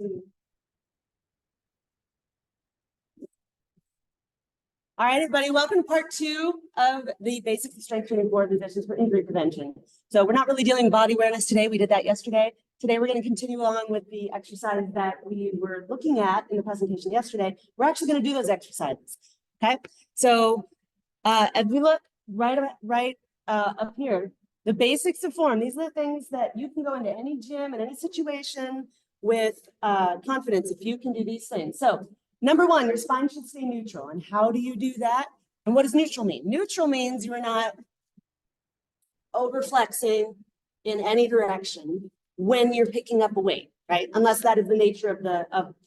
All right, everybody, welcome to part 2 of the basics of strength training for positions for injury prevention. So we're not really dealing with body awareness today. We did that yesterday. Today, we're going to continue along with the exercise that we were looking at in the presentation yesterday. We're actually going to do those exercises. Okay, so as we look right up here, the basics of form, these are the things that you can go into any gym in any situation with confidence if you can do these things. So number 1, your spine should stay neutral. And how do you do that? And what does neutral mean? Neutral means you're not overflexing in any direction when you're picking up a weight, right? Unless that is the nature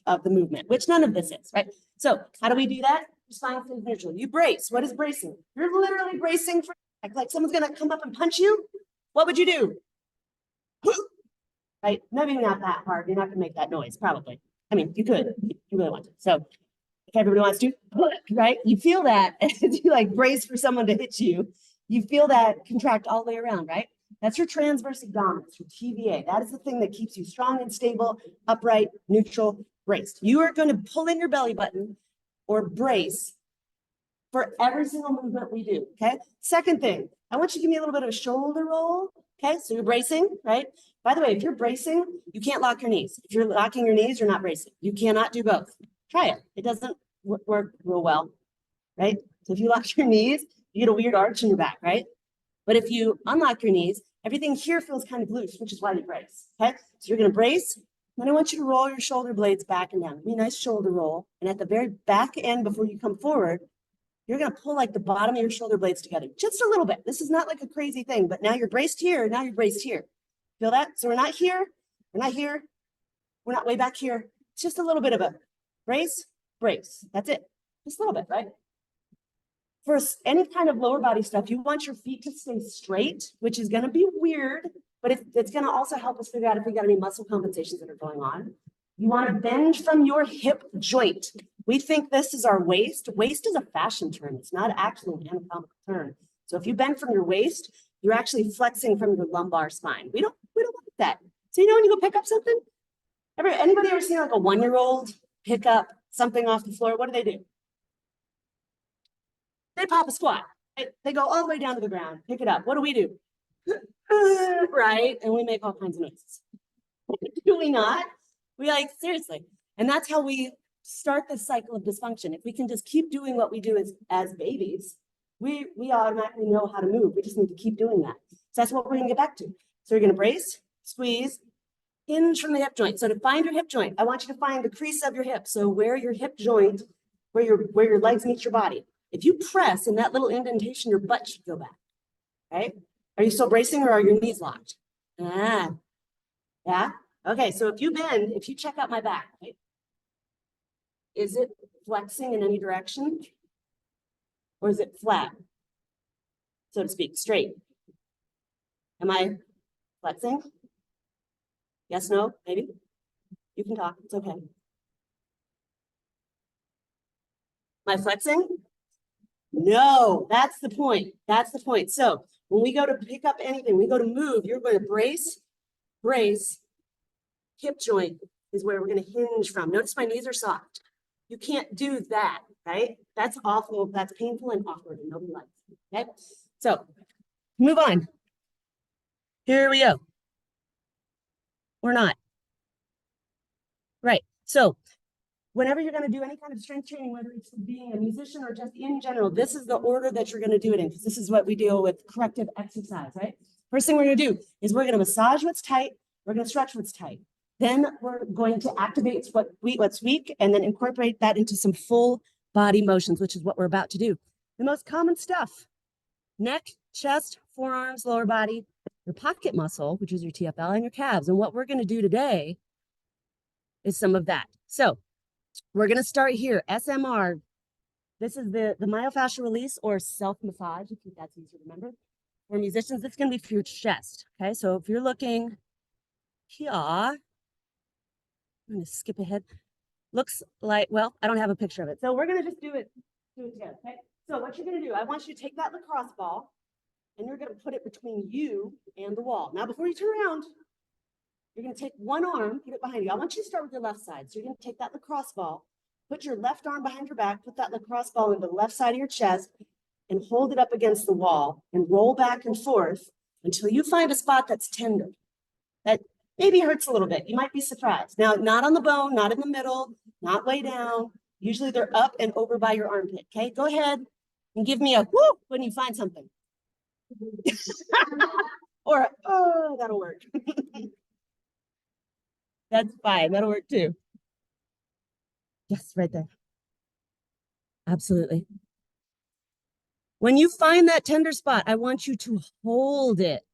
of the movement, which none of this is, right? So how do we do that? Your spine stays neutral. You brace. What is bracing? You're literally bracing for like someone's going to come up and punch you. What would you do? Right? Maybe not that hard. You're not going to make that noise, probably. I mean, you could, if you really want to. So if everybody wants to, right? You feel that as you like brace for someone to hit you, you feel that contract all the way around, right? That's your transverse abdominis, your TVA. That is the thing that keeps you strong and stable, upright, neutral, braced. You are going to pull in your belly button or brace for every single movement we do, okay? Second thing, I want you to give me a little bit of a shoulder roll, okay? So you're bracing, right? By the way, if you're bracing, you can't lock your knees. If you're locking your knees, you're not bracing. You cannot do both. Try it. It doesn't work real well, right? So if you lock your knees, you get a weird arch in your back, right? But if you unlock your knees, everything here feels kind of loose, which is why you brace, okay? So you're going to brace. Then I want you to roll your shoulder blades back and down. Give me a nice shoulder roll. And at the very back end, before you come forward, you're going to pull like the bottom of your shoulder blades together just a little bit. This is not like a crazy thing, but now you're braced here. Now you're braced here. Feel that? So we're not here. We're not here. We're not way back here. It's just a little bit of a brace, brace. That's it. Just a little bit, right? For any kind of lower body stuff, you want your feet to stay straight, which is going to be weird, but it's going to also help us figure out if we got any muscle compensations that are going on. You want to bend from your hip joint. We think this is our waist. Waist is a fashion term. It's not actually an anatomical term. So if you bend from your waist, you're actually flexing from your lumbar spine. We don't want that. So you know when you go pick up something? Anybody ever seen like a 1-year-old pick up something off the floor? What do? They pop a squat. They go all the way down to the ground, pick it up. What do? Right? And we make all kinds of noises. Do we not? We like, seriously. And that's how we start this cycle of dysfunction. If we can just keep doing what we do as babies, we automatically know how to move. We just need to keep doing that. So that's what we're going to get back to. So you're going to brace, squeeze, hinge from the hip joint. So to find your hip joint, I want you to find the crease of your hip. So where your hip joint, where your legs meet your body. If you press in that little indentation, your butt should go back, right? Are you still bracing or are your knees locked? Yeah. Okay, so if you bend, if you check out my back, right? Is it flexing in any direction? Or is it flat, so to speak, straight? Am I flexing? Yes, no, maybe? You can talk, it's okay. Am I flexing? No, that's the point. That's the point. So when we go to pick up anything, we go to move, you're going to brace, hip joint is where we're going to hinge from. Notice my knees are soft. You can't do that, right? That's awful. That's painful and awkward and nobody likes it, okay? So move on. Here we go. Or not. Right. So whenever you're going to do any kind of strength training, whether it's being a musician or just in general, this is the order that you're going to do it in, because this is what we deal with corrective exercise, right? First thing we're going to do is we're going to massage what's tight. We're going to stretch what's tight. Then we're going to activate what's weak and then incorporate that into some full body motions, which is what we're about to do. The most common stuff: neck, chest, forearms, lower body, your pocket muscle, which is your TFL, and your calves. And what we're going to do today is some of that. So we're going to start here. SMR. This is the myofascial release or self-massage, if that's easy to remember. For musicians, it's going to be for your chest. Okay, so if you're looking here, I'm going to skip ahead. Looks like, well, I don't have a picture of it. So we're going to just do it together. Okay, so what you're going to do, I want you to take that lacrosse ball and you're going to put it between you and the wall. Now, before you turn around, You're gonna take one arm, put it behind you. I want you to start with your left side. So you're gonna take that lacrosse ball, put your left arm behind your back, put that lacrosse ball into the left side of your chest, and hold it up against the wall and roll back and forth until you find a spot that's tender. That maybe hurts a little bit. You might be surprised. Now, not on the bone, not in the middle, not way down. Usually they're up and over by your armpit. Okay, go ahead and give me a whoop when you find something. Or, oh, that'll work. That's fine. That'll work too. Yes, right there. Absolutely. When you find that tender spot, I want you to hold it.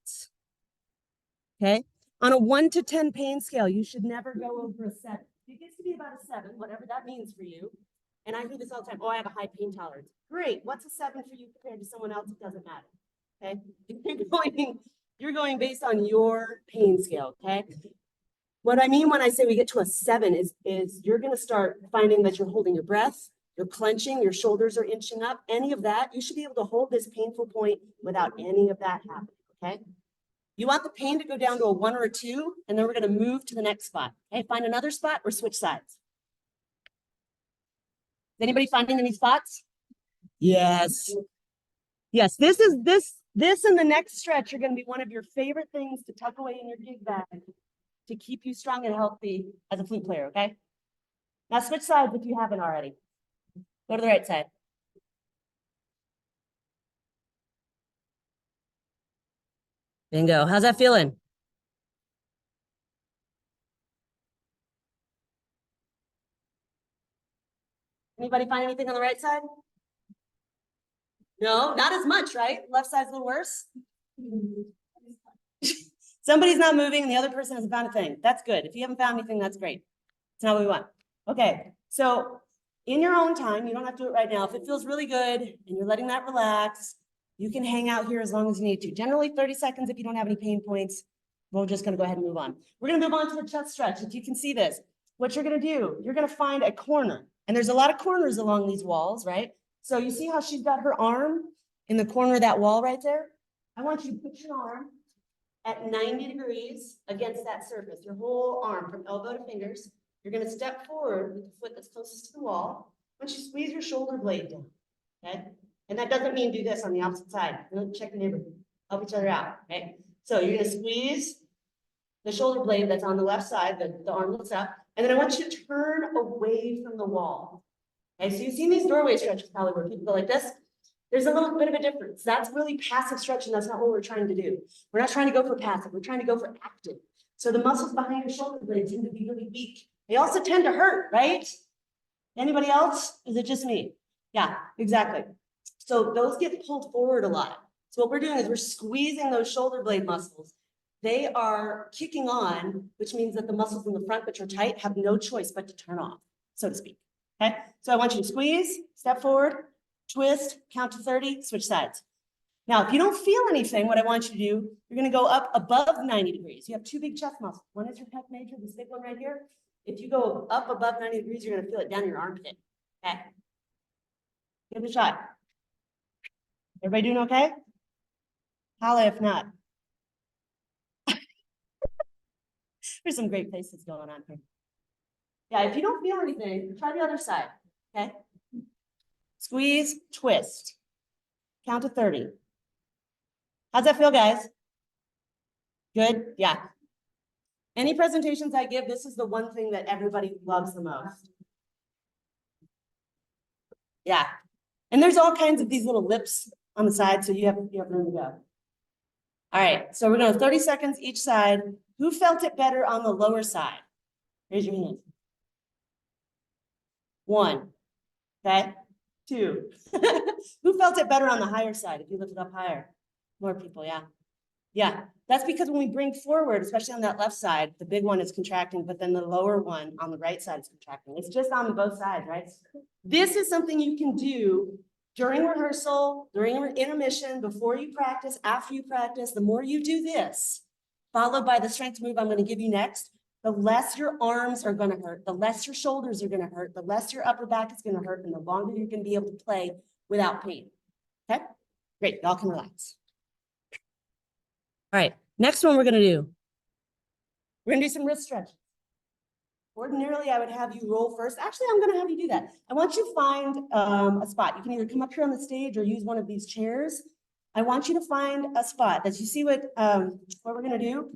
Okay. On a 1 to 10 pain scale, you should never go over a 7. It gets to be about a 7, whatever that means for you. And I hear this all the time. Oh, I have a high pain tolerance. Great. What's a 7 for you compared to someone else? It doesn't matter. Okay. You're going based on your pain scale. Okay. What I mean when I say we get to a 7 is you're going to start finding that you're holding your breath, you're clenching, your shoulders are inching up, any of that. You should be able to hold this painful point without any of that happening. Okay. You want the pain to go down to a 1 or a 2, and then we're going to move to the next spot. Okay, find another spot or switch sides. Is anybody finding any spots? Yes. Yes, this and the next stretch are going to be one of your favorite things to tuck away in your gig bag to keep you strong and healthy as a flute player, okay? Now switch sides if you haven't already. Go to the right side. Bingo. How's that feeling? Anybody find anything on the right side? No, not as much, right? Left side's a little worse. Somebody's not moving and the other person hasn't found a thing. That's good. If you haven't found anything, that's great. It's not what we want. Okay, so in your own time, you don't have to do it right now. If it feels really good and you're letting that relax, you can hang out here as long as you need to. Generally 30 seconds if you don't have any pain points. We're just going to go ahead and move on. We're going to move on to the chest stretch. If you can see this, what you're going to do, you're going to find a corner. And there's a lot of corners along these walls, right? So you see how she's got her arm in the corner of that wall right there? I want you to put your arm at 90 degrees against that surface, your whole arm from elbow to fingers. You're going to step forward with the foot that's closest to the wall. Once you squeeze your shoulder blade down, okay? And that doesn't mean do this on the opposite side. Check the neighborhood, help each other out, okay? So you're going to squeeze the shoulder blade that's on the left side, the arm looks up, and then I want you to turn away from the wall. Okay, so you've seen these doorway stretches probably where people go like this. There's a little bit of a difference. That's really passive stretching. That's not what we're trying to do. We're not trying to go for passive. We're trying to go for active. So the muscles behind your shoulder blades tend to be really weak. They also tend to hurt, right? Anybody else? Is it just me? Yeah, exactly. So those get pulled forward a lot. So what we're doing is we're squeezing those shoulder blade muscles. They are kicking on, which means that the muscles in the front, which are tight, have no choice but to turn off, so to speak. Okay, so I want you to squeeze, step forward, twist, count to 30, switch sides. Now, if you don't feel anything, what I want you to do, you're going to go up above 90 degrees. You have two big chest muscles. One is your pec major, this big one right here. If you go up above 90 degrees, you're going to feel it down your armpit. Okay, give it a shot. Everybody doing okay? Holla if not. There's some great faces going on here. Yeah, if you don't feel anything, try the other side, okay? Squeeze, twist. Count to 30. How's that feel, guys? Good? Yeah. Any presentations I give, this is the one thing that everybody loves the most. Yeah. And there's all kinds of these little lips on the side, so you have room to go. All right, so we're going to 30 seconds each side. Who felt it better on the lower side? Raise your hand. 1. Okay. 2. Who felt it better on the higher side if you lift it up higher? More people, yeah. Yeah, that's because when we bring forward, especially on that left side, the big one is contracting, but then the lower one on the right side is contracting. It's just on both sides, right? This is something you can do during rehearsal, during intermission, before you practice, after you practice. The more you do this, followed by the strength move I'm going to give you next, the less your arms are going to hurt, the less your shoulders are going to hurt, the less your upper back is going to hurt, and the longer you're going to be able to play without pain. Okay, great. Y'all can relax. All right, next one we're going to do. We're gonna do some wrist stretches. Ordinarily, I would have you roll first. Actually, I'm gonna have you do that. I want you to find a spot. You can either come up here on the stage or use one of these chairs. I want you to find a spot that you see what we're gonna do.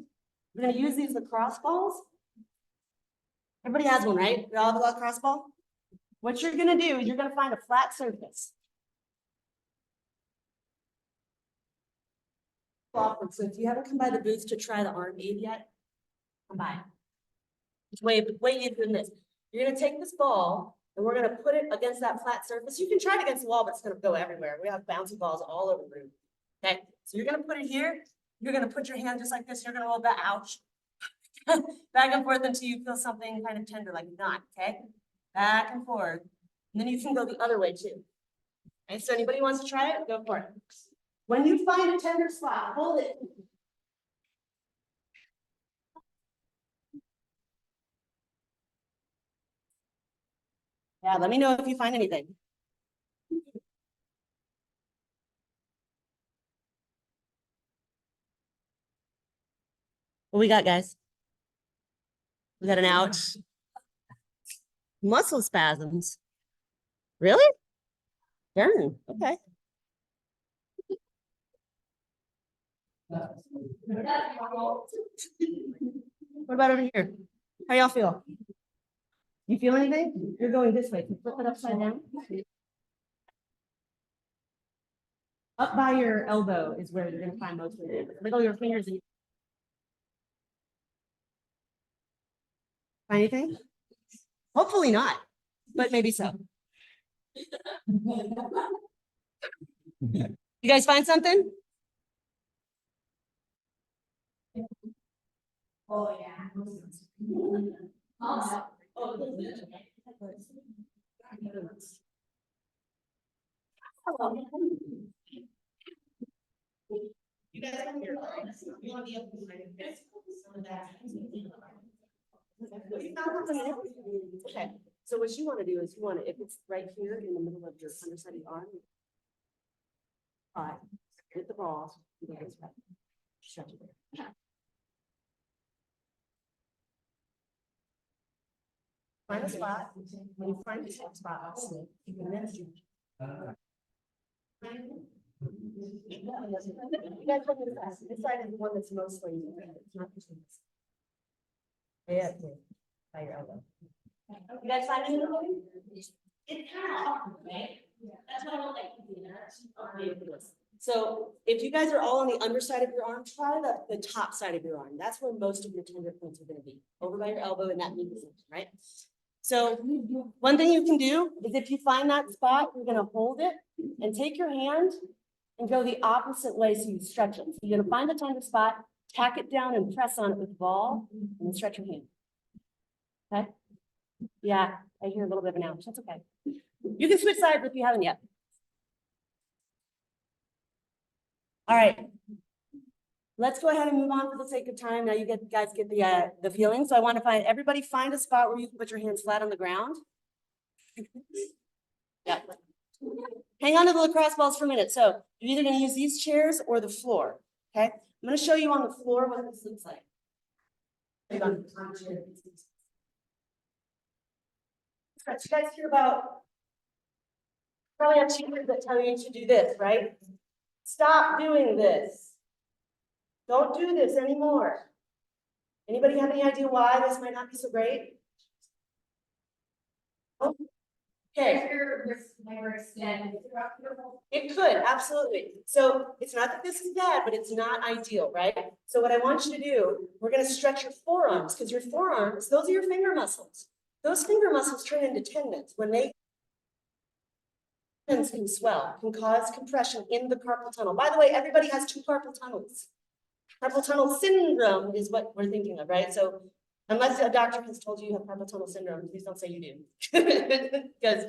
We're gonna use these lacrosse balls. Everybody has one, right? We all have a lacrosse ball. What you're gonna do is you're gonna find a flat surface. Awkward. So if you haven't come by the booth to try the arm aid yet, come by. It's way easier than this. You're gonna take this ball and we're gonna put it against that flat surface. You can try it against the wall, but it's gonna go everywhere. We have bouncy balls all over the room. Okay, so you're gonna put it here. You're gonna put your hand just like this. You're gonna hold that, ouch. Back and forth until you feel something kind of tender, like not, okay? Back and forth. And then you can go the other way too. Okay, so anybody wants to try it, go for it. When you find a tender spot, hold it. Yeah, let me know if you find anything. What we got, guys? We got an ouch. Muscle spasms. Really? Darn, okay. What about over here? How y'all feel? You feel anything? You're going this way. Can you flip it upside down? Up by your elbow is where you're gonna find most of it. Wiggle your fingers and find anything? Hopefully not, but maybe so. You guys find something? Oh, yeah. You guys are here. You want to be able to find some of that. Okay, so what you want to do is you want to, if it's right here in the middle of your underside of your arm, all right, hit the ball, you go this way. Stretch it there. Find a spot. When you find a spot, you can then do. You guys look at this. This side is the one that's mostly. It's not this one. Yeah, by your elbow. You guys find anything? It's kind of awkward, right? That's what I don't like to do. So if you guys are all on the underside of your arm, try the top side of your arm. That's where most of your tender points are going to be, over by your elbow in that knee position, right? So one thing you can do is if you find that spot, you're going to hold it and take your hand and go the opposite way so you stretch it. So you're going to find the tender spot, tack it down and press on it with the ball, and then stretch your hand. Okay? Yeah, I hear a little bit of an ouch. That's okay. You can switch sides if you haven't yet. All right. Let's go ahead and move on for the sake of time. Now you guys get the feeling. So I want to everybody find a spot where you can put your hands flat on the ground. Yeah. Hang on to the lacrosse balls for a minute. So you're either going to use these chairs or the floor. Okay. I'm going to show you on the floor what this looks like. You guys hear about, probably have teachers that tell you to do this, right? Stop doing this. Don't do this anymore. Anybody have any idea why this might not be so great? Okay. It could, absolutely. So it's not that this is bad, but it's not ideal, right? So what I want you to do, we're going to stretch your forearms because your forearms, those are your finger muscles. Those finger muscles turn into tendons. When they can swell, can cause compression in the carpal tunnel. By the way, everybody has two carpal tunnels. Carpal tunnel syndrome is what we're thinking of, right? So unless a doctor has told you you have carpal tunnel syndrome, please don't say you do. Because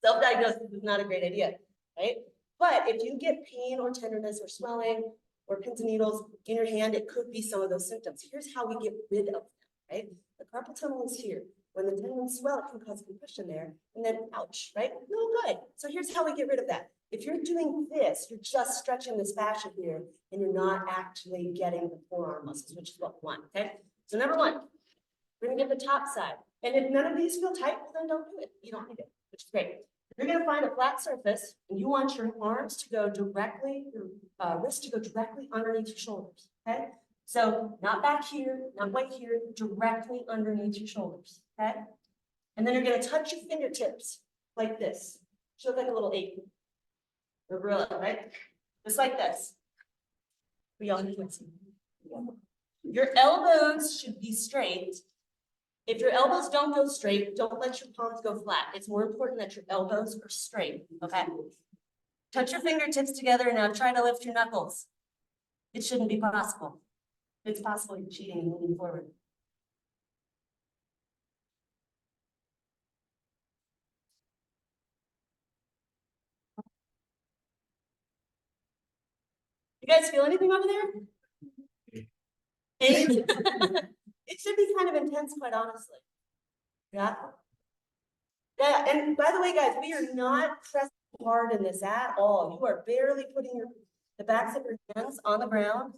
self-diagnosis is not a great idea, right? But if you get pain or tenderness or swelling or pins and needles in your hand, it could be some of those symptoms. Here's how we get rid of them, right? The carpal tunnel is here. When the tendons swell, it can cause compression there, and then ouch, right? No good. So here's how we get rid of that. If you're doing this, you're just stretching this fascia here, and you're not actually getting the forearm muscles, which is what we want, okay? So number one, we're gonna get the top side. And if none of these feel tight, well, then don't do it. You don't need it, which is great. You're gonna find a flat surface and you want your arms to go directly, your wrists to go directly underneath your shoulders, okay? So not back here, not way here, directly underneath your shoulders, okay? And then you're gonna touch your fingertips like this. Should look like a little ape. Or gorilla, right? Just like this. We all can see. Your elbows should be straight. If your elbows don't go straight, don't let your palms go flat. It's more important that your elbows are straight, okay? Touch your fingertips together and now try to lift your knuckles. It shouldn't be possible. If it's possible, you're cheating and moving forward. You guys feel anything over there? It should be kind of intense, quite honestly. Yeah. Yeah, and by the way, guys, we are not pressing hard in this at all. You are barely putting the backs of your hands on the ground.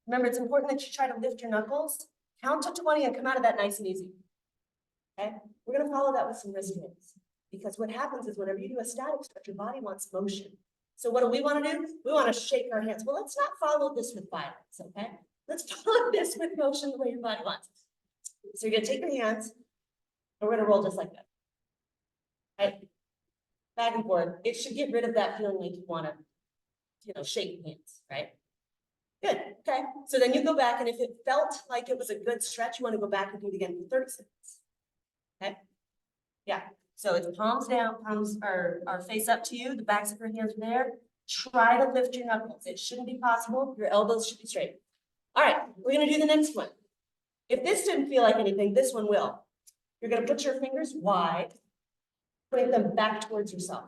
Remember, it's important that you try to lift your knuckles. Count to 20 and come out of that nice and easy. Okay, we're gonna follow that with some wrist rings. Because what happens is whenever you do a static stretch, your body wants motion. So what do? We want to shake our hands. Well, let's not follow this with violence, okay? Let's follow this with motion the way your body wants. So you're gonna take your hands and we're gonna roll just like that. Right? Back and forth. It should get rid of that feeling like you want to, shake hands, right? Good. Okay. So then you go back, and if it felt like it was a good stretch, you want to go back and do it again for 30 seconds. Okay. Yeah. So it's palms down, palms are face up to you. The backs of your hands are there. Try to lift your knuckles. It shouldn't be possible. Your elbows should be straight. All right. We're going to do the next one. If this didn't feel like anything, this one will. You're going to put your fingers wide, putting them back towards yourself.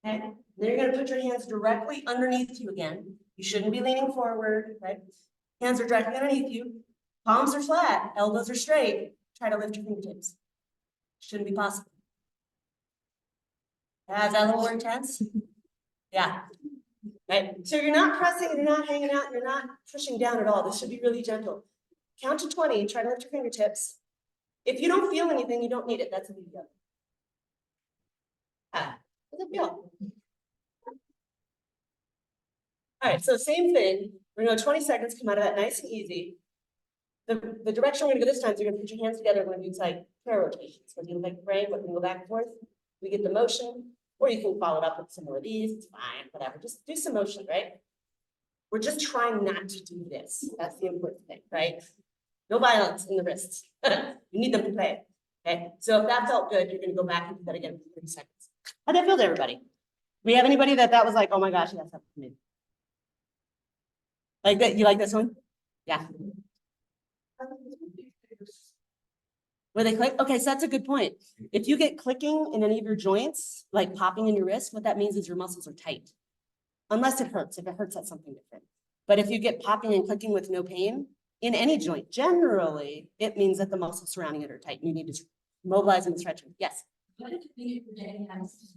Okay. Then you're going to put your hands directly underneath you again. You shouldn't be leaning forward, right? Hands are directly underneath you. Palms are flat, elbows are straight. Try to lift your fingertips. Shouldn't be possible. Is that a little more intense? Yeah. Right. So you're not pressing, and you're not hanging out, and you're not pushing down at all. This should be really gentle. Count to 20, try to lift your fingertips. If you don't feel anything, you don't need it. That's a big deal. How does it feel? All right, so same thing. We're gonna go 20 seconds, come out of that nice and easy. The direction we're gonna go this time is you're gonna put your hands together. We're gonna do like prayer rotations. We're gonna do like praying, we're gonna go back and forth. We get the motion, or you can follow it up with some more of these. It's fine, whatever. Just do some motion, right? We're just trying not to do this. That's the important thing, right? No violence in the wrists. You need them to play. Okay, so if that felt good, you're gonna go back and do that again for 30 seconds. How'd that feel to everybody? We have anybody that was like, oh my gosh, that's something for me. Like that, you like this one? Yeah. Where they click? Okay, so that's a good point. If you get clicking in any of your joints, like popping in your wrist, what that means is your muscles are tight. Unless it hurts. If it hurts, that's something different. But if you get popping and clicking with no pain in any joint, generally, it means that the muscles surrounding it are tight. You need to mobilize and stretch them. Yes. What did you think your day has?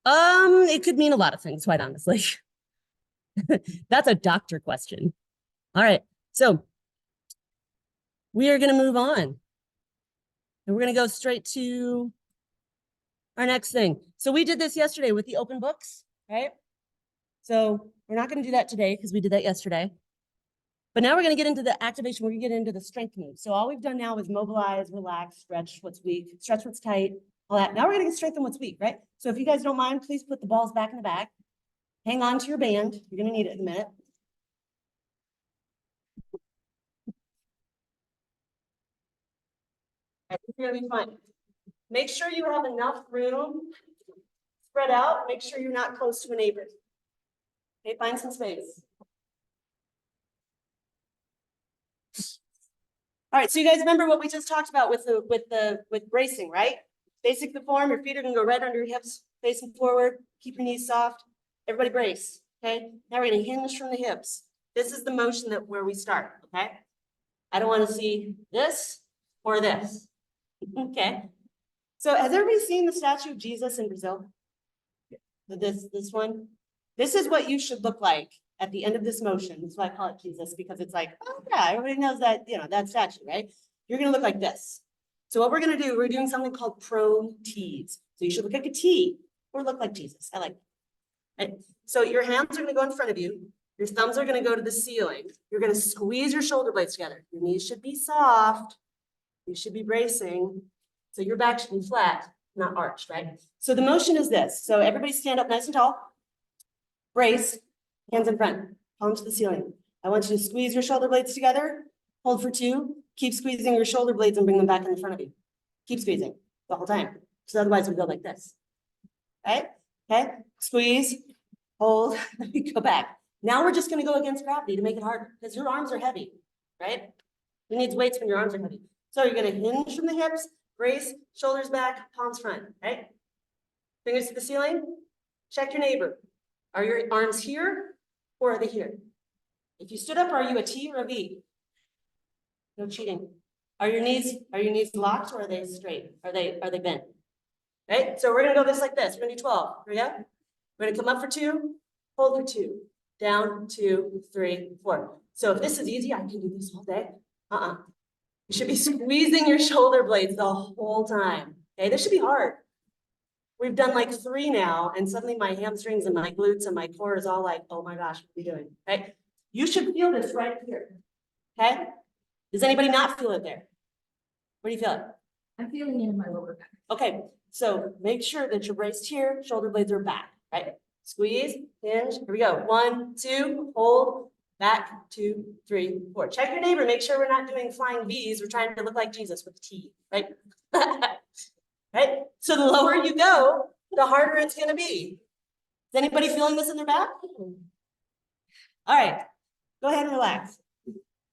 It could mean a lot of things, quite honestly. That's a doctor question. All right, so we are going to move on. And we're going to go straight to our next thing. So we did this yesterday with the open books, right? So we're not going to do that today because we did that yesterday. But now we're going to get into the activation. We're going to get into the strength move. So all we've done now is mobilize, relax, stretch what's weak, stretch what's tight, all that. Now we're going to get strengthen what's weak, right? So if you guys don't mind, please put the balls back in the bag. Hang on to your band. You're going to need it in a minute. It's going to be fun. Make sure you have enough room spread out. Make sure you're not close to a neighbor. Okay, find some space. All right, so you guys remember what we just talked about with bracing, right? Basic the form, your feet are gonna go right under your hips, facing forward, keep your knees soft. Everybody brace, okay? Now we're gonna hinge from the hips. This is the motion where we start, okay? I don't wanna see this or this, okay? So has everybody seen the statue of Jesus in Brazil? This one? This is what you should look like at the end of this motion. That's why I call it Jesus, because it's like, oh yeah, everybody knows that, that statue, right? You're gonna look like this. So what we're gonna do, we're doing something called prone T's. So you should look like a T or look like Jesus. I like. Right? So your hands are gonna go in front of you. Your thumbs are gonna go to the ceiling. You're gonna squeeze your shoulder blades together. Your knees should be soft. You should be bracing. So your back should be flat, not arched, right? So the motion is this. So everybody stand up nice and tall. Brace, hands in front, palms to the ceiling. I want you to squeeze your shoulder blades together. Hold for 2. Keep squeezing your shoulder blades and bring them back in front of you. Keep squeezing the whole time. So otherwise we go like this. Right? Okay, squeeze, hold, go back. Now we're just gonna go against gravity to make it harder because your arms are heavy, right? You need weights when your arms are heavy. So you're gonna hinge from the hips, brace, shoulders back, palms front, right? Fingers to the ceiling. Check your neighbor. Are your arms here or are they here? If you stood up, are you a T or a V? No cheating. Are your knees locked or are they straight? Are they bent? Right? So we're gonna go this like this. We're gonna do 12. Here we go. We're gonna come up for 2, hold for 2, down 2, 3, 4. So if this is easy, I can do this all day. You should be squeezing your shoulder blades the whole time. Okay, this should be hard. We've done like 3 now, and suddenly my hamstrings and my glutes and my core is all like, oh my gosh, what are we doing? Right? You should feel this right here. Okay? Does anybody not feel it there? Where do you feel it? I'm feeling it in my lower back. Okay, so make sure that you're braced here, shoulder blades are back, right? Squeeze, hinge, here we go. 1, 2, hold, back, 2, 3, 4. Check your neighbor, make sure we're not doing flying V's. We're trying to look like Jesus with a T, right? Right? So the lower you go, the harder it's gonna be. Is anybody feeling this in their back? All right, go ahead and relax.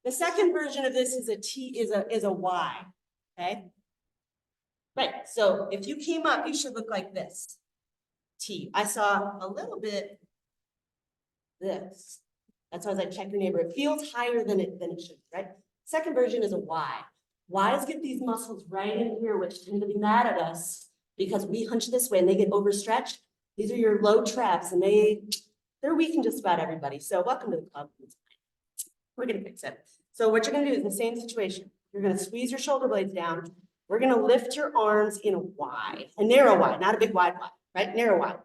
The second version of this is a T, is a Y, okay? Right, so if you came up, you should look like this. T. I saw a little bit this. That's why I was like, check your neighbor. It feels higher than it should, right? Second version is a Y. Y's get these muscles right in here, which tend to be mad at us because we hunch this way and they get overstretched. These are your low traps and they're weak in just about everybody. So welcome to the club. We're gonna fix it. So what you're gonna do is the same situation. You're gonna squeeze your shoulder blades down. We're gonna lift your arms in a Y, a narrow Y, not a big wide Y, right? Narrow Y.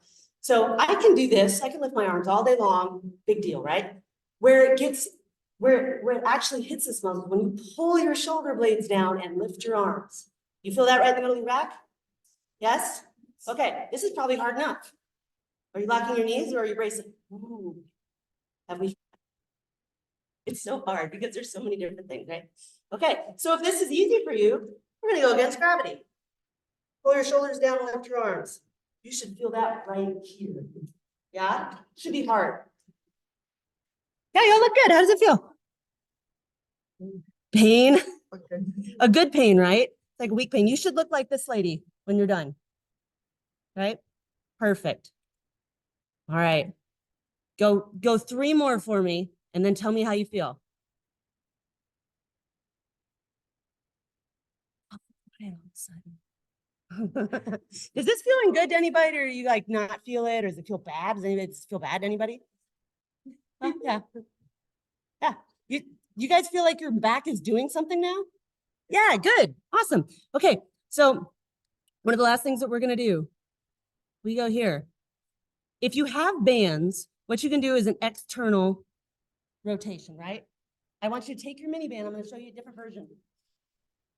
So I can do this. I can lift my arms all day long. Big deal, right? Where it actually hits this muscle when you pull your shoulder blades down and lift your arms. You feel that right in the middle of your back? Yes? Okay, this is probably hard enough. Are you locking your knees or are you bracing? Ooh. Have we? It's so hard because there's so many different things, right? Okay, so if this is easy for you, we're gonna go against gravity. Pull your shoulders down and lift your arms. You should feel that right here. Yeah, should be hard. Yeah, you look good. How does it feel? Pain. A good pain, right? It's like a weak pain. You should look like this lady when you're done. Right? Perfect. All right. Go 3 more for me and then tell me how you feel. Is this feeling good to anybody, or are you like not feel it, or does it feel bad? Does anybody feel bad to anybody? Oh, yeah. Yeah. You guys feel like your back is doing something now? Yeah, good. Awesome. Okay. So one of the last things that we're going to do, we go here. If you have bands, what you can do is an external rotation, right? I want you to take your mini band. I'm going to show you a different version.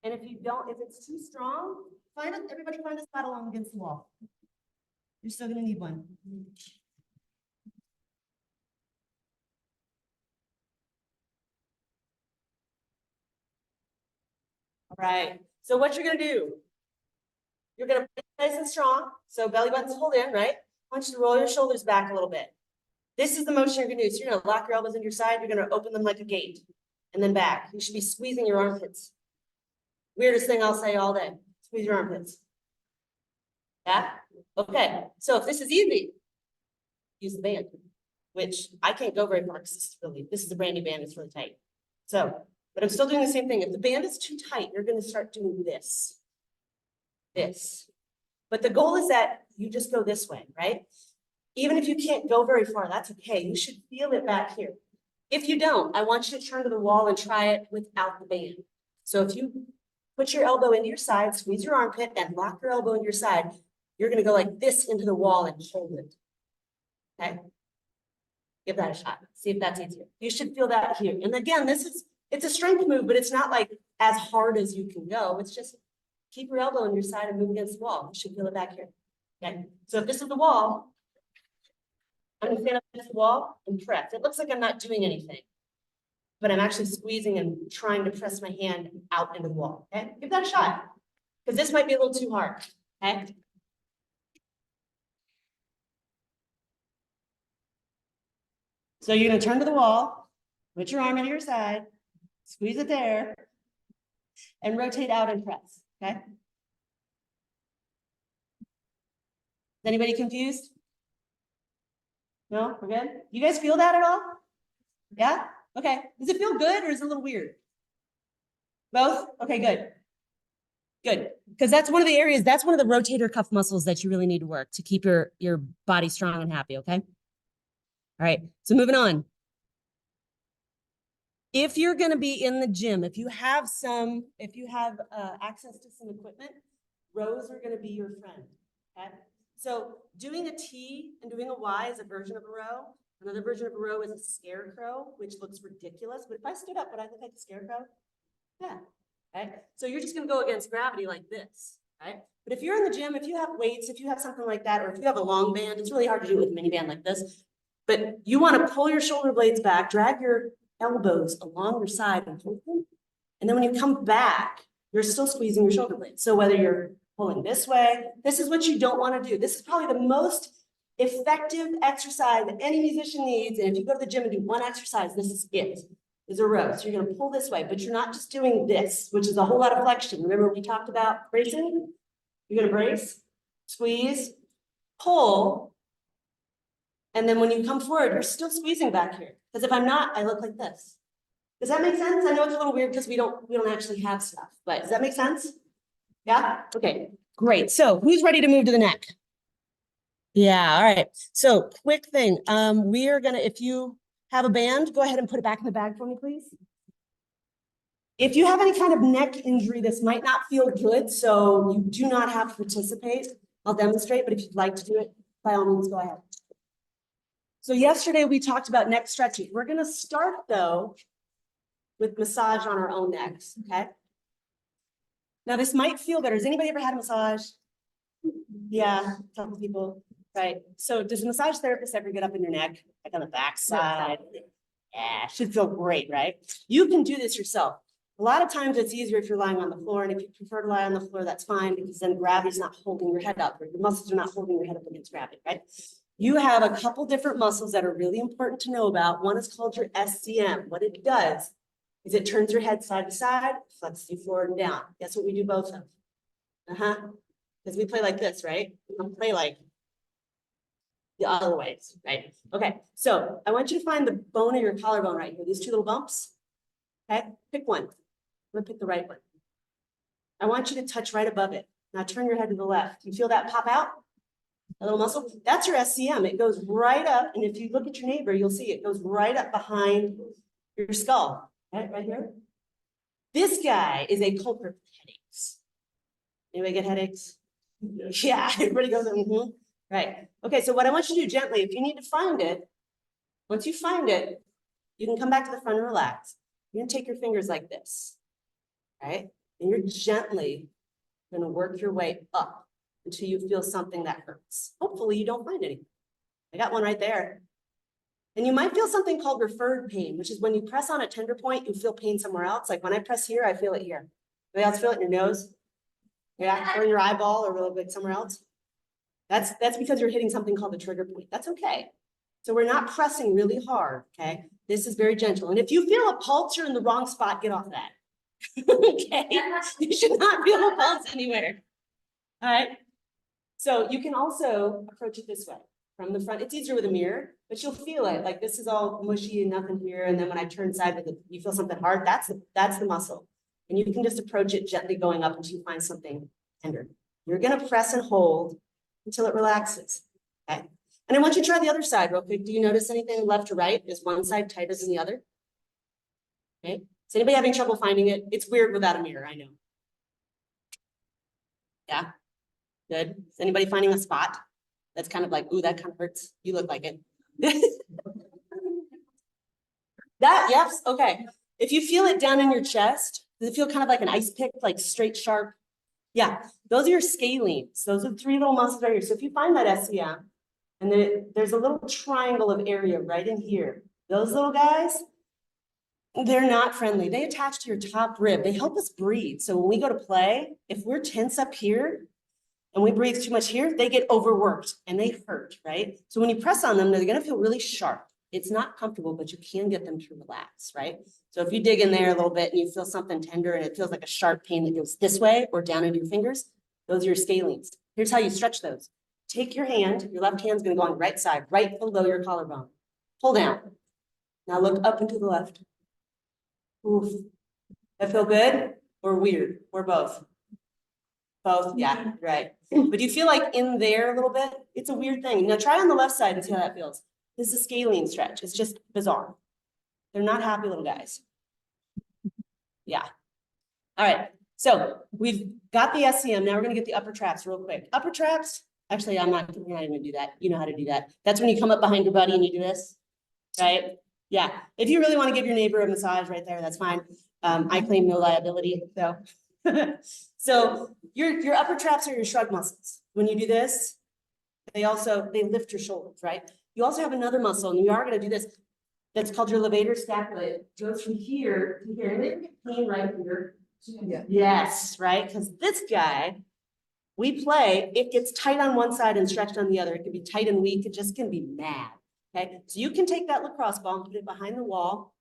And if it's too strong, everybody find a spot along against the wall. You're still going to need one. All right. So what you're going to do, you're going to be nice and strong. So belly buttons hold in, right? I want you to roll your shoulders back a little bit. This is the motion you're going to do. So you're going to lock your elbows into your side. You're going to open them like a gate and then back. You should be squeezing your armpits. Weirdest thing I'll say all day. Squeeze your armpits. Yeah? Okay. So if this is easy, use the band, which I can't go very far because this is a brand new band. It's really tight. So, but I'm still doing the same thing. If the band is too tight, you're going to start doing this. But the goal is that you just go this way, right? Even if you can't go very far, that's okay. You should feel it back here. If you don't, I want you to turn to the wall and try it without the band. So if you put your elbow into your side, squeeze your armpit and lock your elbow into your side, you're gonna go like this into the wall and hold it. Okay? Give that a shot. See if that's easier. You should feel that here. And again, it's a strength move, but it's not like as hard as you can go. It's just keep your elbow on your side and move against the wall. You should feel it back here. Okay? So if this is the wall, I'm gonna stand up against the wall and press. It looks like I'm not doing anything, but I'm actually squeezing and trying to press my hand out into the wall. Okay? Give that a shot. Because this might be a little too hard. Okay? So you're gonna turn to the wall, put your arm into your side, squeeze it there, and rotate out and press, okay? Is anybody confused? No, we're good? You guys feel that at all? Yeah? Okay. Does it feel good or is it a little weird? Both? Okay, good. Good. Because that's one of the areas, that's one of the rotator cuff muscles that you really need to work to keep your body strong and happy, okay? All right, so moving on. If you're going to be in the gym, if you have access to some equipment, rows are going to be your friend. Okay. So doing a T and doing a Y is a version of a row. Another version of a row is a scarecrow, which looks ridiculous. But if I stood up, would I look like a scarecrow? Yeah. Okay. So you're just going to go against gravity like this. Right. But if you're in the gym, if you have weights, if you have something like that, or if you have a long band, it's really hard to do it with a mini band like this. But you want to pull your shoulder blades back, drag your elbows along your side and hold them. And then when you come back, you're still squeezing your shoulder blades. So whether you're pulling this way, this is what you don't want to do. This is probably the most effective exercise that any musician needs. And if you go to the gym and do one exercise, this is it, is a row. So you're going to pull this way, but you're not just doing this, which is a whole lot of flexion. Remember we talked about bracing? You're going to brace, squeeze, pull. And then when you come forward, you're still squeezing back here. Because if I'm not, I look like this. Does that make sense? I know it's a little weird because we don't actually have stuff, but does that make sense? Yeah? Okay, great. So who's ready to move to the neck? Yeah, all right. So quick thing. We are gonna, if you have a band, go ahead and put it back in the bag for me, please. If you have any kind of neck injury, this might not feel good, so you do not have to participate. I'll demonstrate, but if you'd like to do it, by all means, go ahead. So yesterday we talked about neck stretching. We're gonna start though with massage on our own necks, okay? Now this might feel better. Has anybody ever had a massage? Yeah, a couple people, right? So does a massage therapist ever get up in your neck, like on the back side? Yeah, it should feel great, right? You can do this yourself. A lot of times it's easier if you're lying on the floor, and if you prefer to lie on the floor, that's fine, because then gravity's not holding your head up, or your muscles are not holding your head up against gravity, right? You have a couple different muscles that are really important to know about. One is called your SCM. What it does is it turns your head side to side, flexes you forward and down. Guess what we do both of? Because we play like this, right? We don't play like the other ways, right? Okay, so I want you to find the bone of your collarbone right here, these two little bumps. Okay, pick one. I'm gonna pick the right one. I want you to touch right above it. Now turn your head to the left. You feel that pop out? A little muscle? That's your SCM. It goes right up, and if you look at your neighbor, you'll see it goes right up behind your skull. Right here. This guy is a culprit for headaches. Anybody get headaches? Yeah, everybody goes, right. Okay, so what I want you to do gently, if you need to find it, once you find it, you can come back to the front and relax. You're gonna take your fingers like this, right? And you're gently gonna work your way up until you feel something that hurts. Hopefully you don't find anything. I got one right there. And you might feel something called referred pain, which is when you press on a tender point, you feel pain somewhere else. Like when I press here, I feel it here. Anybody else feel it in your nose? Yeah, or in your eyeball or a little bit somewhere else. That's because you're hitting something called the trigger point. That's okay. So we're not pressing really hard, okay? This is very gentle. And if you feel a pulse, you're in the wrong spot, get off that. Okay, you should not feel a pulse anywhere. All right. So you can also approach it this way from the front. It's easier with a mirror, but you'll feel it. Like this is all mushy and nothing here. And then when I turn side with it, you feel something hard. That's the muscle. And you can just approach it gently going up until you find something tender. You're gonna press and hold until it relaxes. Okay. And I want you to try the other side real quick. Do you notice anything left to right? Is one side tighter than the other? Okay, is anybody having trouble finding it? It's weird without a mirror, I know. Yeah, good. Is anybody finding a spot? That's kind of like, ooh, that kind of hurts. You look like it. That, yes, okay. If you feel it down in your chest, does it feel kind of like an ice pick, like straight, sharp? Yeah, those are your scalenes. Those are 3 little muscles right here. So if you find that SCM, and then there's a little triangle of area right in here. Those little guys, they're not friendly. They attach to your top rib. They help us breathe. So when we go to play, if we're tense up here and we breathe too much here, they get overworked and they hurt, right? So when you press on them, they're gonna feel really sharp. It's not comfortable, but you can get them to relax, right? So if you dig in there a little bit and you feel something tender and it feels like a sharp pain that goes this way or down into your fingers, those are your scalenes. Here's how you stretch those. Take your hand, your left hand's gonna go on the right side, right below your collarbone. Pull down. Now look up and to the left. Oof. That feel good or weird or both? Both, yeah, right. But you feel like in there a little bit? It's a weird thing. Now try on the left side and see how that feels. This is a scalene stretch. It's just bizarre. They're not happy little guys. Yeah. All right. So we've got the SCM. Now we're going to get the upper traps real quick. Upper traps. Actually, we're not even going to do that. You know how to do that. That's when you come up behind your buddy and you do this, right? Yeah. If you really want to give your neighbor a massage right there, that's fine. I claim no liability. So, so your upper traps are your shrug muscles. When you do this, they lift your shoulders, right? You also have another muscle, and you are going to do this. That's called your levator scapula. It goes from here to here, and then get pain right here. Yeah. Yes, right? Because this guy, we play, it gets tight on one side and stretched on the other. It can be tight and weak. It just can be mad. Okay, so you can take that lacrosse ball and put it behind the wall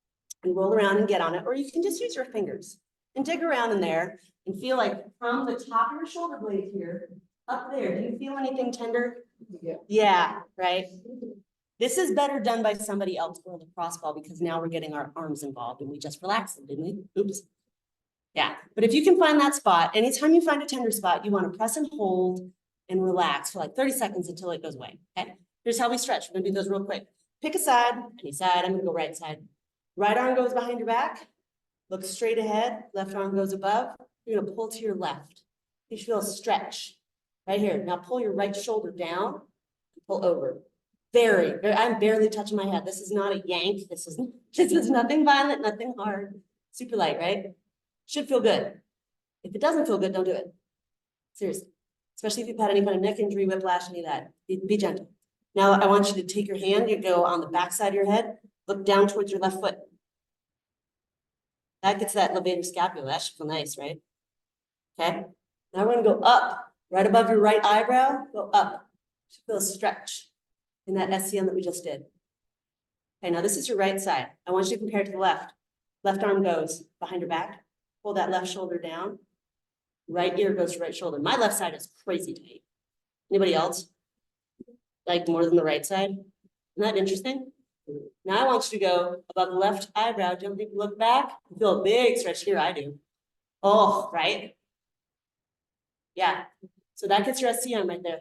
and roll around and get on it, or you can just use your fingers and dig around in there and feel like from the top of your shoulder blade here up there. Do you feel anything tender? Yeah. Yeah, right. This is better done by somebody else for the lacrosse ball because now we're getting our arms involved and we just relaxed them, didn't we? Oops. Yeah, but if you can find that spot, anytime you find a tender spot, you want to press and hold and relax for like 30 seconds until it goes away. Okay, here's how we stretch. We're gonna do those real quick. Pick a side, any side. I'm gonna go right side. Right arm goes behind your back. Look straight ahead. Left arm goes above. You're gonna pull to your left. You should feel a stretch right here. Now pull your right shoulder down. Pull over. I'm barely touching my head. This is not a yank. This is nothing violent, nothing hard. Super light, right? Should feel good. If it doesn't feel good, don't do it. Seriously. Especially if you've had any kind of neck injury, whiplash, any of that. Be gentle. Now I want you to take your hand, you go on the back side of your head, look down towards your left foot. That gets that levator scapula. That should feel nice, right? Okay. Now we're gonna go up, right above your right eyebrow, go up. Should feel a stretch in that SCM that we just did. Okay, now this is your right side. I want you to compare it to the left. Left arm goes behind your back. Pull that left shoulder down. Right ear goes to right shoulder. My left side is crazy tight. Anybody else? Like more than the right side? Isn't that interesting? Now I want you to go above the left eyebrow. Gently look back. Feel a big stretch here. I do. Oh, right? Yeah. So that gets your SCM right there.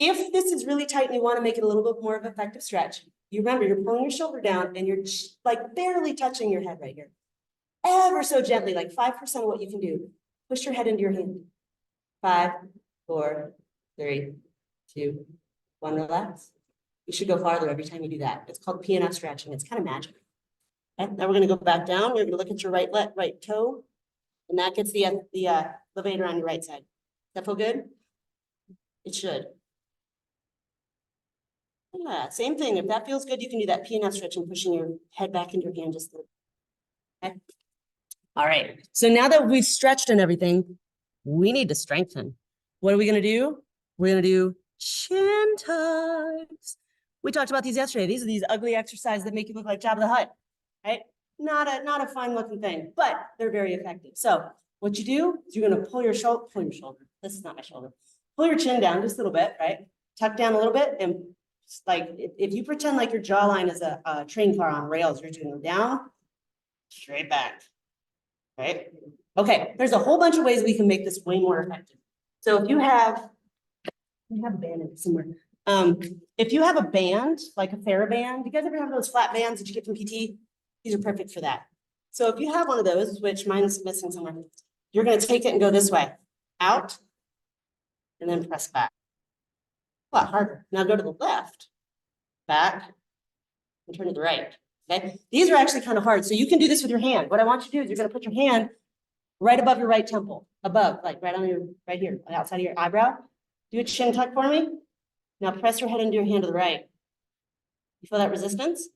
If this is really tight and you want to make it a little bit more of an effective stretch, you remember you're pulling your shoulder down and you're like barely touching your head right here. Ever so gently, like 5% of what you can do. Push your head into your hand. 5, 4, 3, 2, 1, relax. You should go farther every time you do that. It's called PNF stretching. It's kind of magic. Okay, now we're going to go back down. We're going to look at your right toe, and that gets the levator on your right side. Does that feel good? It should. Yeah, same thing. If that feels good, you can do that PNF stretching, pushing your head back into your hand just a little. Okay. All right. So now that we've stretched and everything, we need to strengthen. What are we going to do? We're going to do chin tucks. We talked about these yesterday. These are these ugly exercises that make you look like Jabba the Hutt, right? Not a fun looking thing, but they're very effective. So what you do is you're going to pull your shoulder. This is not my shoulder. Pull your chin down just a little bit, right? Tuck down a little bit, and like if you pretend like your jawline is a train car on rails, you're doing down, straight back, right? Okay, there's a whole bunch of ways we can make this way more effective. So if you have a bandage somewhere. If you have a band, like a TheraBand, you guys ever have those flat bands that you get from PT? These are perfect for that. So if you have one of those, which mine's missing somewhere, you're gonna take it and go this way, out, and then press back. A lot harder. Now go to the left, back, and turn to the right. Okay, these are actually kind of hard. So you can do this with your hand. What I want you to do is you're gonna put your hand right above your right temple, above, like right on your, right here, on the outside of your eyebrow. Do a chin tuck for me. Now press your head into your hand to the right. You feel that resistance?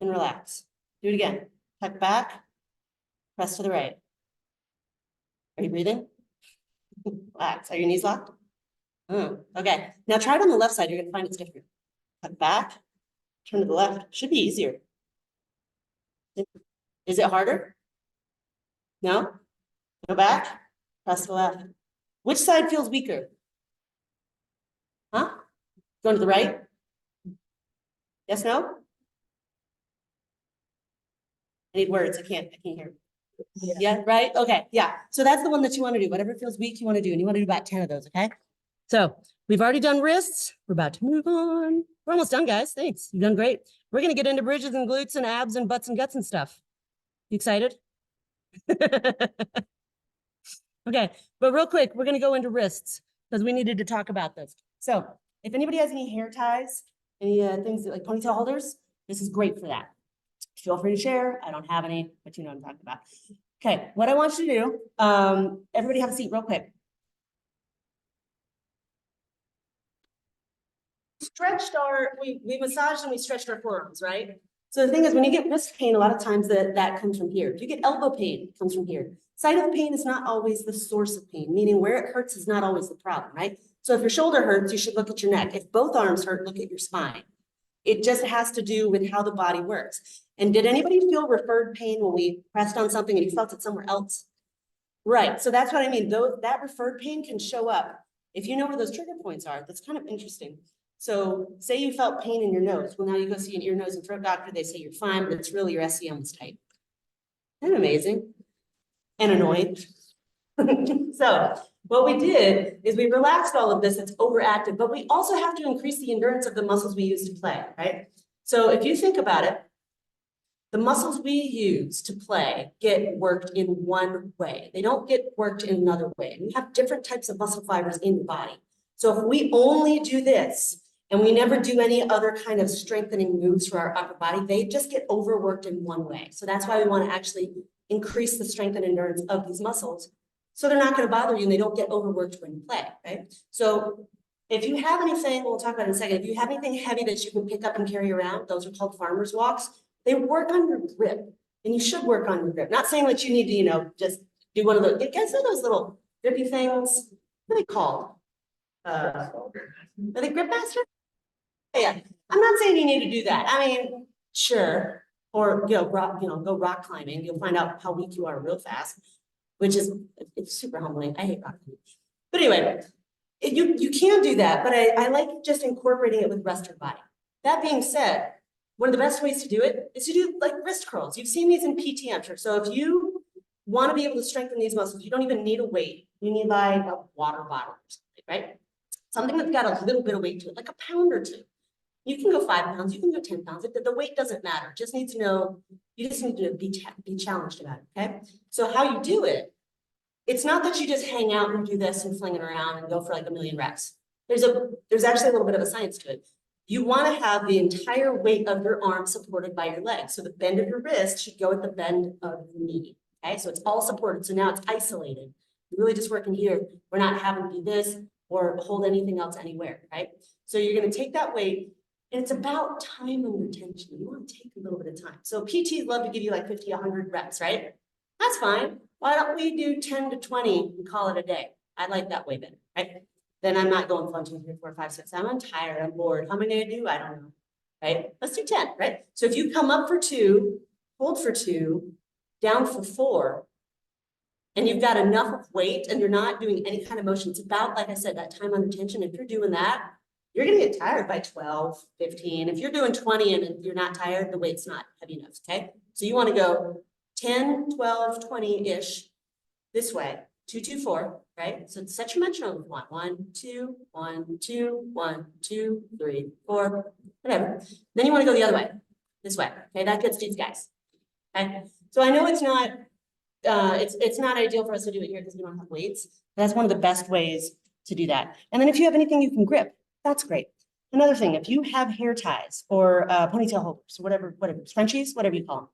And relax. Do it again. Tuck back, press to the right. Are you breathing? Relax. Are your knees locked? Okay. Now try it on the left side. You're gonna find it's different. Tuck back, turn to the left. Should be easier. Is it harder? No? Go back, press to the left. Which side feels weaker? Huh? Going to the right? Yes, no? I need words. I can't hear. Yeah, right? Okay, yeah. So that's the one that you want to do. Whatever feels weak, you want to do. And you want to do about 10 of those, okay? So we've already done wrists. We're about to move on. We're almost done, guys. Thanks. You've done great. We're going to get into bridges and glutes and abs and butts and guts and stuff. You excited? Okay, but real quick, we're going to go into wrists because we needed to talk about this. So if anybody has any hair ties, any things like ponytail holders, this is great for that. Feel free to share. I don't have any, but you know what I'm talking about. Okay, what I want you to do, everybody have a seat real quick. We massaged and we stretched our forearms, right? So the thing is, when you get wrist pain, a lot of times that comes from here. If you get elbow pain, it comes from here. Site of pain is not always the source of pain, meaning where it hurts is not always the problem, right? So if your shoulder hurts, you should look at your neck. If both arms hurt, look at your spine. It just has to do with how the body works. And did anybody feel referred pain when we pressed on something and you felt it somewhere else? Right, so that's what I mean. Though that referred pain can show up. If you know where those trigger points are, that's kind of interesting. So say you felt pain in your nose. Well, now you go see an ear, nose, and throat doctor. They say you're fine, but it's really your SCM is tight. Isn't that amazing? And annoying. So what we did is we relaxed all of this. It's overactive, but we also have to increase the endurance of the muscles we use to play, right? So if you think about it, the muscles we use to play get worked in one way. They don't get worked in another way. We have different types of muscle fibers in the body. So if we only do this and we never do any other kind of strengthening moves for our upper body, they just get overworked in one way. So that's why we want to actually increase the strength and endurance of these muscles. So they're not going to bother you and they don't get overworked when you play, right? So if you have anything, we'll talk about it in a second. If you have anything heavy that you can pick up and carry around, those are called farmer's walks. They work on your grip, and you should work on your grip. Not saying that you need to, you know, just do one of those. You guys know those little grippy things? What are they called? Are they Grip Master? Yeah, I'm not saying you need to do that. I mean, sure. Or go rock climbing. You'll find out how weak you are real fast, which is it's super humbling. I hate rock climbing. But anyway, you can do that, but I like just incorporating it with rest of your body. That being said, one of the best ways to do it is to do like wrist curls. You've seen these in PT, I'm sure. So if you want to be able to strengthen these muscles, you don't even need a weight. You need like a water bottle or something, right? Something that's got a little bit of weight to it, like a pound or two. You can go 5 pounds, you can go 10 pounds. The weight doesn't matter. Just need to know, you just need to be challenged about it, okay? So how you do it, it's not that you just hang out and do this and fling it around and go for like 1,000,000 reps. There's actually a little bit of a science to it. You want to have the entire weight of your arm supported by your leg. So the bend of your wrist should go at the bend of the knee. Okay, so it's all supported. So now it's isolated. You're really just working here. We're not having to do this or hold anything else anywhere, right? So you're going to take that weight, and it's about time and retention. You want to take a little bit of time. So PTs love to give you like 50, 100 reps, right? That's fine. Why don't we do 10 to 20 and call it a day? I like that way better, right? Then I'm not going 1, 2, 3, 4, 5, 6. I'm tired. I'm bored. How many I do? I don't know. Right? Let's do 10. Right? So if you come up for 2, hold for 2, down for 4, and you've got enough weight, and you're not doing any kind of motion. It's about, like I said, that time under tension. If you're doing that, you're going to get tired by 12, 15. If you're doing 20 and you're not tired, the weight's not heavy enough. Okay? So you want to go 10, 12, 20-ish this way. 2, 2, 4, right? So set your metronome with 1, 1, 2, 1, 2, 1, 2, 3, 4, whatever. Then you want to go the other way, this way. Okay, that gets these guys. Okay, so I know it's not it's not ideal for us to do it here because we don't have weights. That's one of the best ways to do that. And then if you have anything you can grip, that's great. Another thing, if you have hair ties or ponytail holders, whatever, scrunchies, whatever you call them,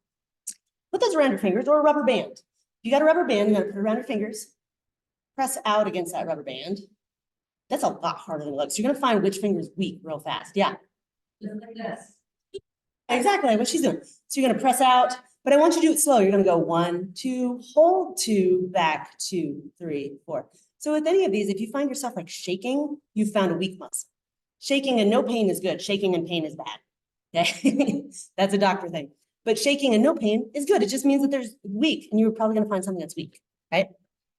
put those around your fingers or a rubber band. If you got a rubber band, you're gonna put it around your fingers, press out against that rubber band. That's a lot harder than it looks. You're gonna find which finger's weak real fast. Yeah. Just like this. Exactly what she's doing. So you're gonna press out, but I want you to do it slow. You're gonna go 1, 2, hold 2, back 2, 3, 4. So with any of these, if you find yourself like shaking, you've found a weak muscle. Shaking and no pain is good. Shaking and pain is bad. Okay, that's a doctor thing. But shaking and no pain is good. It just means that there's weak, and you're probably gonna find something that's weak, right?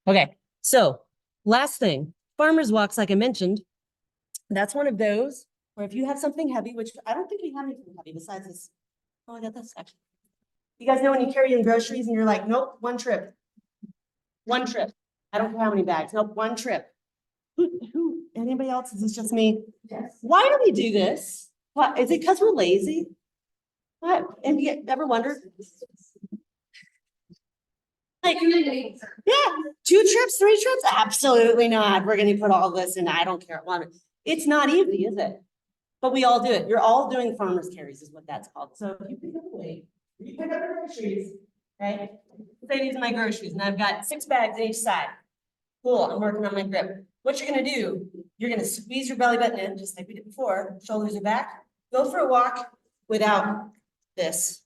Okay, so last thing, farmer's walks, like I mentioned, that's one of those where if you have something heavy, which I don't think we have anything heavy besides this. Oh, I got this actually. You guys know when you carry in groceries and you're like, nope, one trip. One trip. I don't care how many bags. Nope, one trip. Anybody else? Is this just me? Yes. Why do we do this? What, is it because we're lazy? What? And you ever wondered? Like, yeah, 2 trips, 3 trips? Absolutely not. We're gonna put all this in. I don't care. It's not easy, is it? But we all do it. You're all doing farmer's carries is what that's called. So if you pick up a weight, you pick up your groceries, right? Say these are my groceries and I've got 6 bags each side. Cool, I'm working on my grip. What you're gonna do, you're gonna squeeze your belly button in, just like we did before, shoulders are back. Go for a walk without this.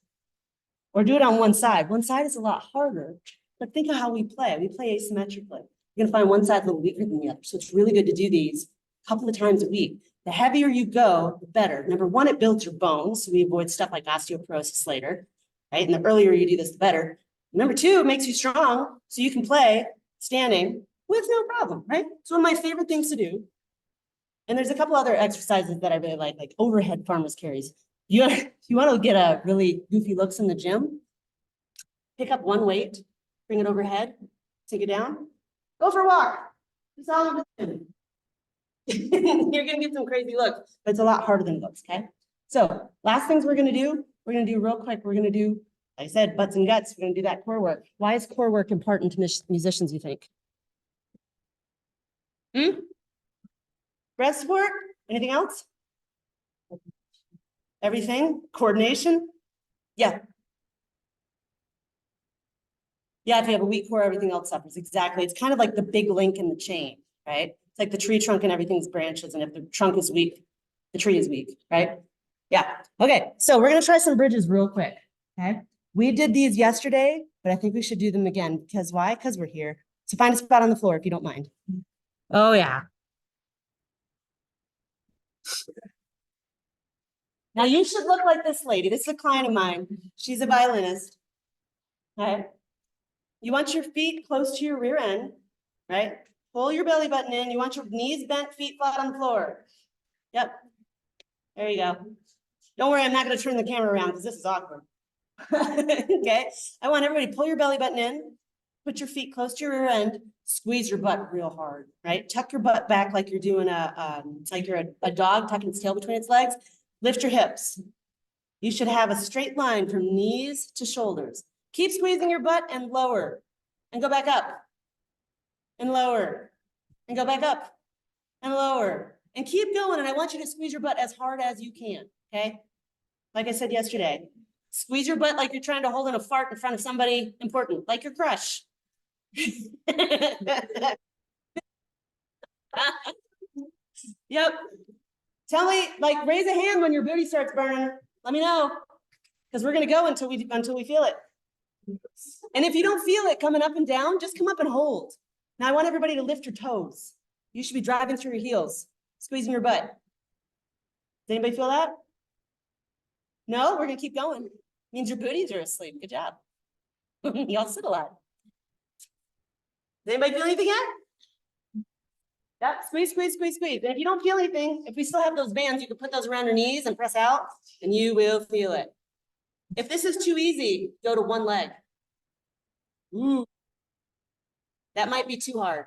Or do it on one side. One side is a lot harder, but think of how we play. We play asymmetrically. You're gonna find one side a little weaker than the other. So it's really good to do these a couple of times a week. The heavier you go, the better. Number one, it builds your bones, so we avoid stuff like osteoporosis later, right? And the earlier you do this, the better. Number two, it makes you strong, so you can play standing with no problem, right? It's one of my favorite things to do. And there's a couple other exercises that I really like overhead farmer's carries. You want to get a really goofy looks in the gym, pick up one weight, bring it overhead, take it down, go for a walk. That's all I'm doing. You're gonna get some crazy looks, but it's a lot harder than it looks, okay? So last things we're gonna do real quick, like I said, butts and guts, we're gonna do that core work. Why is core work important to musicians, you think? Breath support, anything else? Everything, coordination? Yeah. Yeah, if you have a weak core, everything else suffers, exactly. It's kind of like the big link in the chain, right? It's like the tree trunk and everything's branches, and if the trunk is weak, the tree is weak, right? Yeah, okay, so we're gonna try some bridges real quick, okay? We did these yesterday, but I think we should do them again, because why? Because we're here. So find a spot on the floor if you don't mind. Oh, yeah. Now you should look like this lady. This is a client of mine. She's a violinist. Okay. You want your feet close to your rear end, right? Pull your belly button in. You want your knees bent, feet flat on the floor. Yep. There you go. Don't worry, I'm not going to turn the camera around because this is awkward. Okay. I want everybody to pull your belly button in, put your feet close to your rear end, squeeze your butt real hard, right? Tuck your butt back like you're doing like you're a dog tucking its tail between its legs. Lift your hips. You should have a straight line from knees to shoulders. Keep squeezing your butt and lower and go back up and lower and go back up and lower and keep going. And I want you to squeeze your butt as hard as you can. Okay. Like I said yesterday, squeeze your butt like you're trying to hold in a fart in front of somebody important, like your crush. Yep. Tell me, like, raise a hand when your booty starts burning. Let me know, because we're gonna go until we feel it. And if you don't feel it coming up and down, just come up and hold. Now I want everybody to lift your toes. You should be driving through your heels, squeezing your butt. Does anybody feel that? No, we're gonna keep going. Means your booties are asleep. Good job. Y'all sit a lot. Does anybody feel anything yet? Yep, squeeze, squeeze, squeeze, squeeze. And if you don't feel anything, if we still have those bands, you can put those around your knees and press out, and you will feel it. If this is too easy, go to one leg. Ooh. That might be too hard.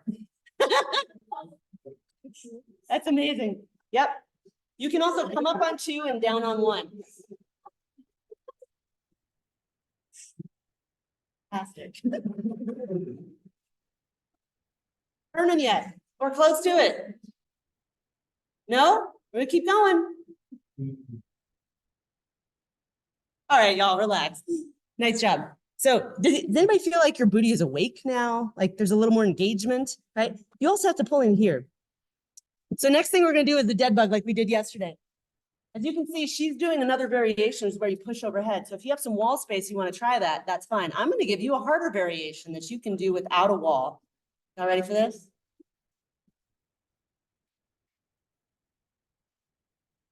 That's amazing. Yep. You can also come up on 2 and down on 1. Fantastic. Turning yet, or close to it? No? We're gonna keep going. All right, y'all, relax. Nice job. So does anybody feel like your booty is awake now? Like there's a little more engagement, right? You also have to pull in here. So next thing we're gonna do is the dead bug like we did yesterday. As you can see, she's doing another variation is where you push overhead. So if you have some wall space, you want to try that, that's fine. I'm going to give you a harder variation that you can do without a wall. Y'all ready for this?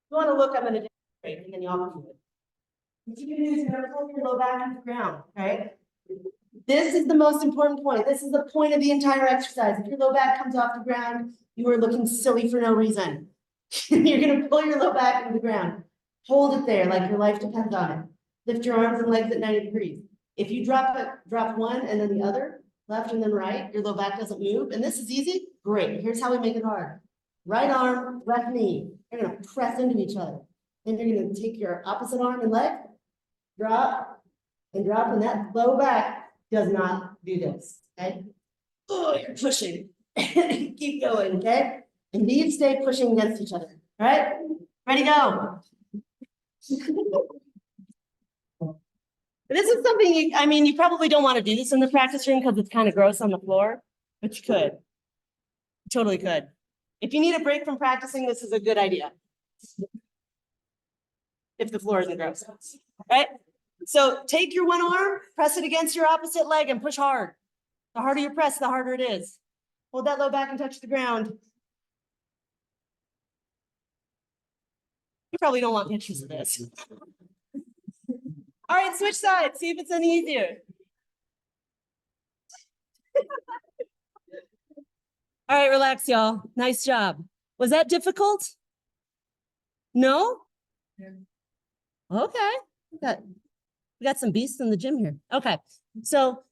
You want to look, I'm going to demonstrate, and then y'all can do it. What you're going to do is you're going to pull your low back into the ground, right? This is the most important point. This is the point of the entire exercise. If your low back comes off the ground, you are looking silly for no reason. You're going to pull your low back into the ground. Hold it there like your life depends on it. Lift your arms and legs at 90 degrees. If you drop one and then the other, left and then right, your low back doesn't move. And this is easy. Great. Here's how we make it hard. Right arm, left knee. You're going to press into each other. Then you're going to take your opposite arm and leg, drop, and drop. And that low back does not do this. Okay. Oh, you're pushing. Keep going. Okay. And these stay pushing against each other. All right. Ready, go. This is something you probably don't want to do this in the practice room because it's kind of gross on the floor, but you could. You totally could. If you need a break from practicing, this is a good idea. If the floor isn't gross, right? So take your one arm, press it against your opposite leg and push hard. The harder you press, the harder it is. Hold that low back and touch the ground. You probably don't want pictures of this. All right, switch sides, see if it's any easier. All right, relax, y'all. Nice job. Was that difficult? No? Okay. We got some beasts in the gym here. Okay. So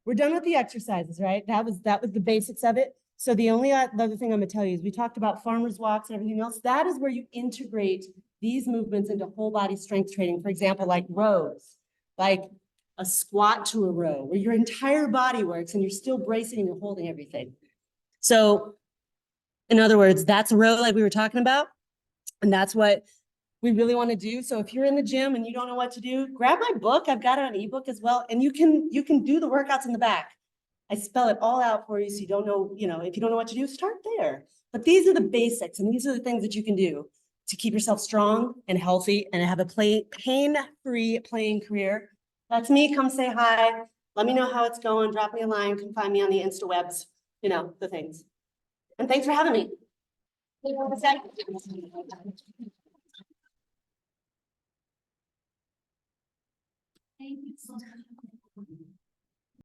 we're done with the exercises, right? That was the basics of it. So the only other thing I'm gonna tell you is we talked about farmers walks and everything else. That is where you integrate these movements into whole body strength training. For example, like rows, like a squat to a row, where your entire body works and you're still bracing and you're holding everything. So in other words, that's a row like we were talking about. And that's what we really want to do. So if you're in the gym and you don't know what to do, grab my book. I've got it on ebook as well. And you can do the workouts in the back. I spell it all out for you. So you don't know, if you don't know what to do, start there. But these are the basics. And these are the things that you can do to keep yourself strong and healthy and have a pain-free playing career. That's me. Come say hi. Let me know how it's going. Drop me a line. Come find me on the Insta webs, the things. And thanks for having me. Thank you so much.